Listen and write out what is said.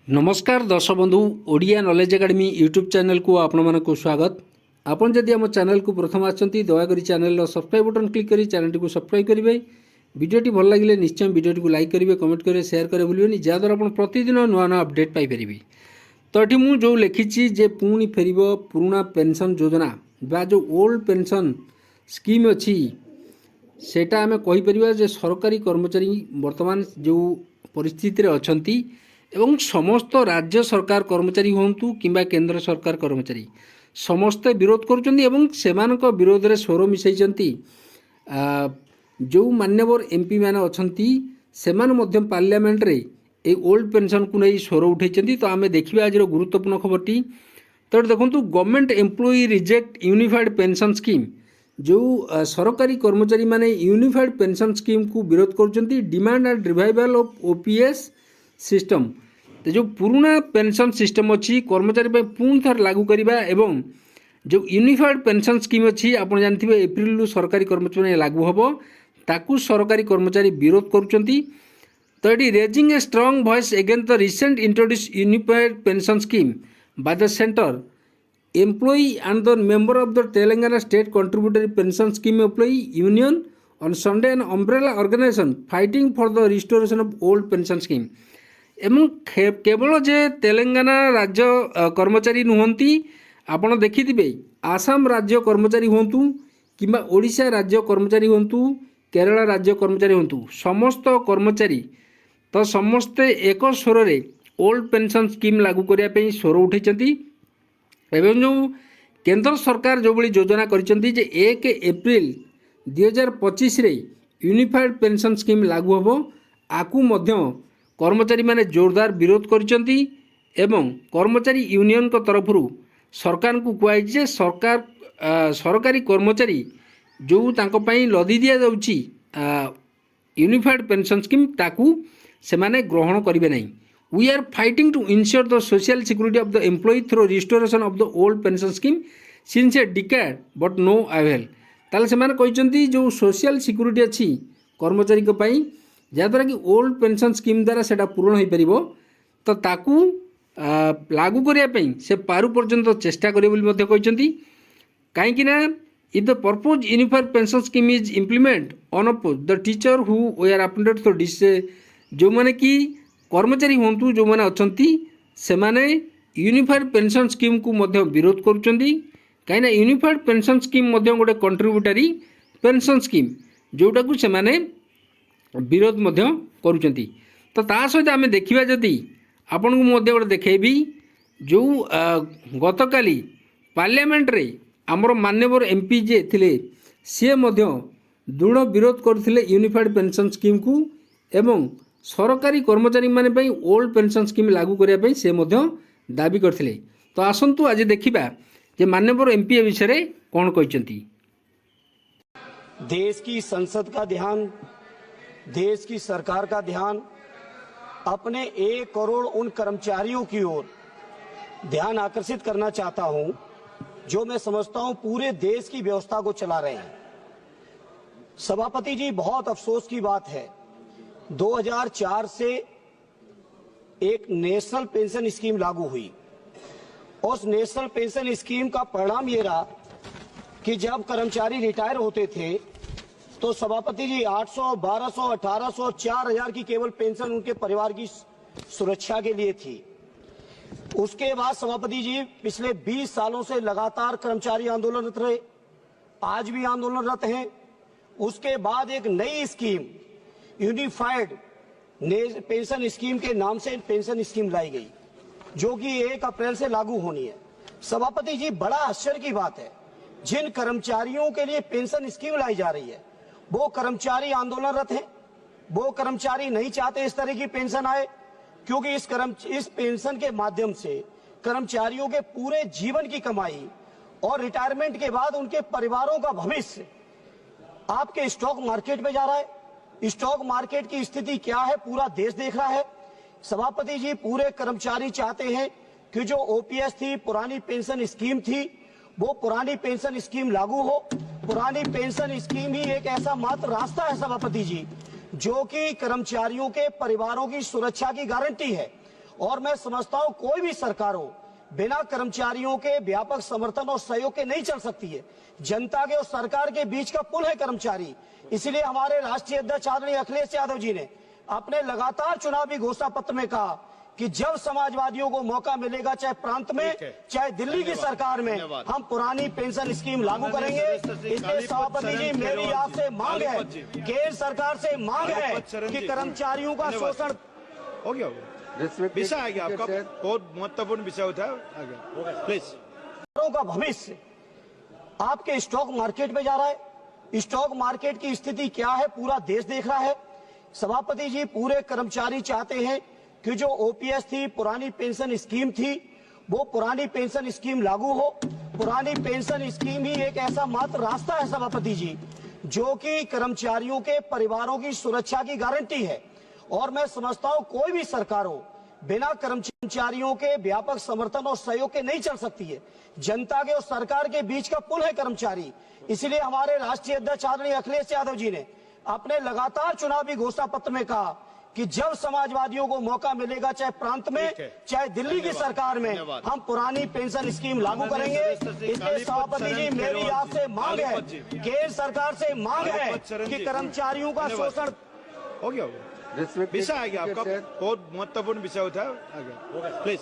नमस्कार दर्शक बंधु Odia knowledge academy YouTube channel को आपण मानक स्वागत। आपन जदि आम चैनल को प्रथम आछंती दयाकोरी चैनल सब्सक्राइब बटन क्लिक करी चैनल को सब्सक्राइब करेंगे। वीडियोटी भल लगे निश्चय वीडियोटी को लाइक करेंगे, कमेंट करेंगे, शेयर करें भूलिए जहाँद्वारा आप प्रतिदिन नुआ नुआ अपडेट पाइपर। तो ये मुझे जो लिखी जे पुणी फेर पुराणा पेंशन योजना बा जो ओल्ड पेंशन स्कीम अच्छी सेटा आम कहीपर जे सरकारी कर्मचारी वर्तमान जो परिस्थिति अच्छी एवं समस्त राज्य सरकार कर्मचारी हूँ कि केंद्र सरकार कर्मचारी समस्ते विरोध कर विरोध में स्वर मिसई जो मान्यवर एमपी मैंने अच्छा पार्लियामेंट रे ए ओल्ड पेंशन को नहीं स्वर उठे। तो आम देखा आज गुरुत्वपूर्ण खबरटी। तो देखो government employee reject unified pension scheme जो सरकारी कर्मचारी माने यूनिफाइड पेंशन स्कीम को विरोध कर demand and revival of OPS system. तो जो पुराना पेंशन सिस्टम अच्छी कर्मचारी पुणी थर लागू करवा एवं जो यूनिफाइड पेंशन स्कीम अच्छी आप जानते एप्रिल सरकारी कर्मचारी लागू हम ताकू सरकारी कर्मचारी विरोध करुँच। तो ये raising a strong voice against the recent introduce unified pension scheme by the centre employee and the member of the Telangana state contributory pension scheme employee union on Sunday an umbrella organisation fighting for the restoration of old pension scheme. एवं केवल जे तेलंगाना राज्य कर्मचारी नुहंती आपण देखिथिबे आसाम राज्य कर्मचारी हुंतु किंबा ओडिशा राज्य कर्मचारी हुंतु केरला राज्य कर्मचारी हुंतु समस्त कर्मचारी तो समस्ते एक स्वर रे ओल्ड पेंशन स्कीम लागू करिया पे स्वर उठेचंती। एवं जो केंद्र सरकार जो बड़ी योजना करिसंती जे 1 एप्रिल 2025 रे यूनिफाइड पेंशन स्कीम लागू हबो आकु मध्य कर्मचारी माने जोरदार विरोध करिसंती। एवं कर्मचारी यूनियन को तरफ सरकार को कहुई जे सरकार सरकारी कर्मचारी जो तांको पई लदी दिया जाउची यूनिफाइड पेंशन स्कीम ताकू से माने ग्रहण करिवे नहीं। We are fighting to ensure the social security of the employee through restoration of the old pension scheme since a decade but no avail. ताले से माने कहिसंती जो सोशल सिक्योरिटी अच्छी कर्मचारी को पई जहाँद्वारा कि ओल्ड पेंशन स्कीम द्वारा सेटा पूरण हो पार तो ताकू लागू करने से पारु पर्यंत चेष्टा करें कहीं if the purpose unified pension scheme is implement on oppose the teacher who we are update तो डिसे जो मैंने कि कर्मचारी हूँ जो मैंने अच्छा से माने यूनिफाइड पेंशन स्कीम को मध्य विरोध करुँच कहीं यूनिफाइड पेंशन स्कीम गोटे कंट्रीब्यूटरी पेंशन स्कीम जोटा को से माने विरोध मध्य करुँच। तो ता सहित आम देखा जदि आपण को मध्य गोटे देखेबी जो गतकाली पार्लियामेंट रे आमर मान्यवर एमपी जे थिले सी मध्य दृढ़ विरोध करथिले यूनिफाइड पेंशन स्कीम को एवं सरकारी कर्मचारी माने पई ओल्ड पेंशन स्कीम लागू करिया पई से मध्य दाबी करथिले। तो आसंतु आज देखिबा जे मान्यवर एमपी ए विषय रे कोन कहिसंती। देश की संसद का ध्यान, देश की सरकार का ध्यान अपने 1 करोड़ उन कर्मचारियों की ओर ध्यान आकर्षित करना चाहता हूं जो मैं समझता हूं पूरे देश की व्यवस्था को चला रहे हैं। सभापति जी, बहुत अफसोस की बात है 2004 से एक नेशनल पेंशन स्कीम लागू हुई। उस नेशनल पेंशन स्कीम का परिणाम ये रहा कि जब कर्मचारी रिटायर होते थे तो सभापति जी 800, 1200, 1800, 4000 की केवल पेंशन उनके परिवार की सुरक्षा के लिए थी। उसके बाद सभापति जी पिछले 20 सालों से लगातार कर्मचारी आंदोलनरत रहे, आज भी आंदोलनरत हैं। उसके बाद एक नई स्कीम यूनिफाइड पेंशन स्कीम के नाम से पेंशन स्कीम लाई गई जो कि 1 अप्रैल से लागू होनी है। सभापति जी, बड़ा आश्चर्य की बात है, जिन कर्मचारियों के लिए पेंशन स्कीम लाई जा रही है वो कर्मचारी आंदोलनरत हैं। वो कर्मचारी नहीं चाहते इस तरह की पेंशन आए क्योंकि इस पेंशन के माध्यम से कर्मचारियों के पूरे जीवन की कमाई और रिटायरमेंट के बाद उनके परिवारों का भविष्य आपके स्टॉक मार्केट में जा रहा है। स्टॉक मार्केट की स्थिति क्या है पूरा देश देख रहा है। सभापति जी, पूरे कर्मचारी चाहते हैं कि जो ओपीएस थी, पुरानी पेंशन स्कीम थी, वो पुरानी पेंशन स्कीम लागू हो। पुरानी पेंशन स्कीम ही एक ऐसा मात्र रास्ता है सभापति जी जो कि कर्मचारियों के परिवारों की सुरक्षा की गारंटी है। और मैं समझता हूं कोई भी सरकार हो बिना कर्मचारियों के व्यापक समर्थन और सहयोग के नहीं चल सकती है। जनता के और सरकार के बीच का पुल है कर्मचारी। इसलिए हमारे राष्ट्रीय अध्यक्ष आदरणीय अखिलेश यादव जी ने अपने लगातार चुनावी घोषणा पत्र में कहा कि जब समाजवादियों को मौका मिलेगा, चाहे प्रांत में चाहे दिल्ली की सरकार में, हम पुरानी पेंशन स्कीम लागू करेंगे। इसलिए सभापति जी, मेरी आपसे मांग है, केंद्र सरकार से मांग है कि कर्मचारियों का शोषण हो गया विषय आ गया आपका, बहुत महत्वपूर्ण विषय उठाया प्लीज। का भविष्य आपके स्टॉक मार्केट में जा रहा है। स्टॉक मार्केट की स्थिति क्या है पूरा देश देख रहा है। सभापति जी, पूरे कर्मचारी चाहते हैं कि जो ओपीएस थी, पुरानी पेंशन स्कीम थी, वो पुरानी पेंशन स्कीम लागू हो। पुरानी पेंशन स्कीम ही एक ऐसा मात्र रास्ता है सभापति जी, जो कि कर्मचारियों के परिवारों की सुरक्षा की गारंटी है। और मैं समझता हूं कोई भी सरकार हो बिना कर्मचारियों के व्यापक समर्थन और सहयोग के नहीं चल सकती है। जनता के और सरकार के बीच का पुल है कर्मचारी। इसलिए हमारे राष्ट्रीय अध्यक्ष आदरणीय अखिलेश यादव जी ने अपने लगातार चुनावी घोषणा पत्र में कहा कि जब समाजवादियों को मौका मिलेगा, चाहे प्रांत में चाहे दिल्ली की सरकार में, हम पुरानी पेंशन स्कीम लागू करेंगे। इसलिए सभापति जी, मेरी आपसे मांग है, केंद्र सरकार से मांग है कि कर्मचारियों का शोषण हो गया विषय आ गया आपका, बहुत महत्वपूर्ण विषय उठाया प्लीज।